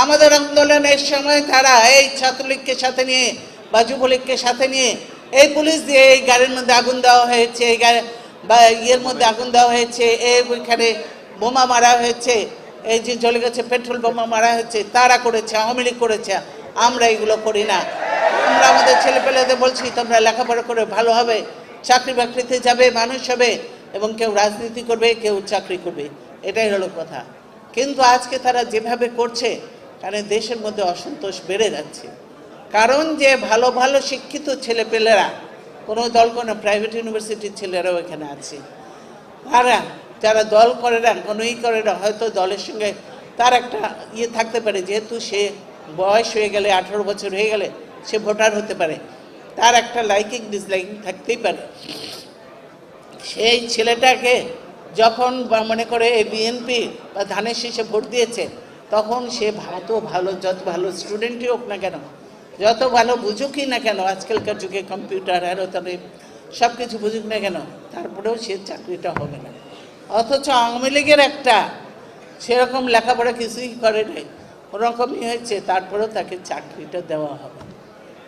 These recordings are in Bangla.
আমাদের আন্দোলনের সময় তারা এই ছাত্রলীগকে সাথে নিয়ে বা যুবলীগকে সাথে নিয়ে এই পুলিশ দিয়ে এই গাড়ির মধ্যে আগুন দেওয়া হয়েছে, এই বা ইয়ের মধ্যে আগুন দেওয়া হয়েছে, ওইখানে বোমা মারা হয়েছে, এই যে জ্বলে গেছে পেট্রোল বোমা মারা হয়েছে, তারা করেছে, আওয়ামী লীগ করেছে। আমরা এগুলো করি না। আমরা আমাদের ছেলেপেলেদের বলছি তোমরা লেখাপড়া করে ভালো হবে, চাকরি বাকরিতে যাবে, মানুষ হবে, এবং কেউ রাজনীতি করবে, কেউ চাকরি করবে, এটাই হলো কথা। কিন্তু আজকে তারা যেভাবে করছে, কারণ দেশের মধ্যে অসন্তোষ বেড়ে যাচ্ছে। কারণ যে ভালো ভালো শিক্ষিত ছেলেপেলেরা, কোনো দল কোনো প্রাইভেট ইউনিভার্সিটির ছেলেরাও এখানে আছে, তারা যারা দল করে না, কোনো করে না, হয়তো দলের সঙ্গে তার একটা ইয়ে থাকতে পারে, যেহেতু সে বয়স হয়ে গেলে 18 বছর হয়ে গেলে সে ভোটার হতে পারে, তার একটা লাইকিং ডিসলাইকিং থাকতেই পারে। সেই ছেলেটাকে যখন মনে করে বিএনপি বা ধানের শীষে ভোট দিয়েছে, তখন সে ভালো যত ভালো স্টুডেন্টই হোক না কেন, যত ভালো বুঝুকই না কেন, আজকালকার যুগে কম্পিউটার আর তবে সব কিছু বুঝুক না কেন, তারপরেও সে চাকরিটা হবে না। অথচ আওয়ামী লীগের একটা সেরকম লেখাপড়া কিছুই করে নাই, ওরকমই হয়েছে, তারপরেও তাকে চাকরিটা দেওয়া হবে।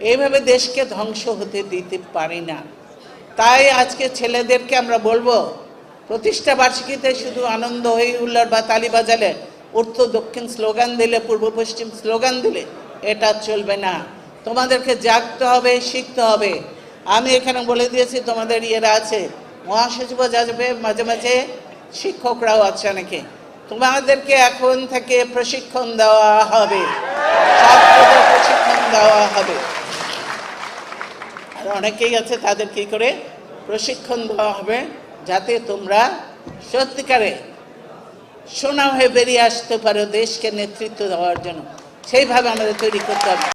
এইভাবে দেশকে ধ্বংস হতে দিতে পারি না। তাই আজকে ছেলেদেরকে আমরা বলবো, প্রতিষ্ঠা বার্ষিকীতে শুধু আনন্দ হই হুল্লোড় বা তালি বাজালে, উত্তর দক্ষিণ স্লোগান দিলে, পূর্ব পশ্চিম স্লোগান দিলে এটা চলবে না। তোমাদেরকে জাগতে হবে, শিখতে হবে। আমি এখানে বলে দিয়েছি তোমাদের ইয়েরা আছে, মহাসচিবও যাবে, মাঝে মাঝে শিক্ষকরাও আছে অনেকে। তোমাদেরকে এখন থেকে প্রশিক্ষণ দেওয়া হবে, ছাত্রদের প্রশিক্ষণ দেওয়া হবে। আর অনেকেই আছে, তাদের কি করে প্রশিক্ষণ দেওয়া হবে, যাতে তোমরা সত্যিকারে সোনা হয়ে বেরিয়ে আসতে পারো দেশকে নেতৃত্ব দেওয়ার জন্য। সেইভাবে আমাদের তৈরি করতে হবে।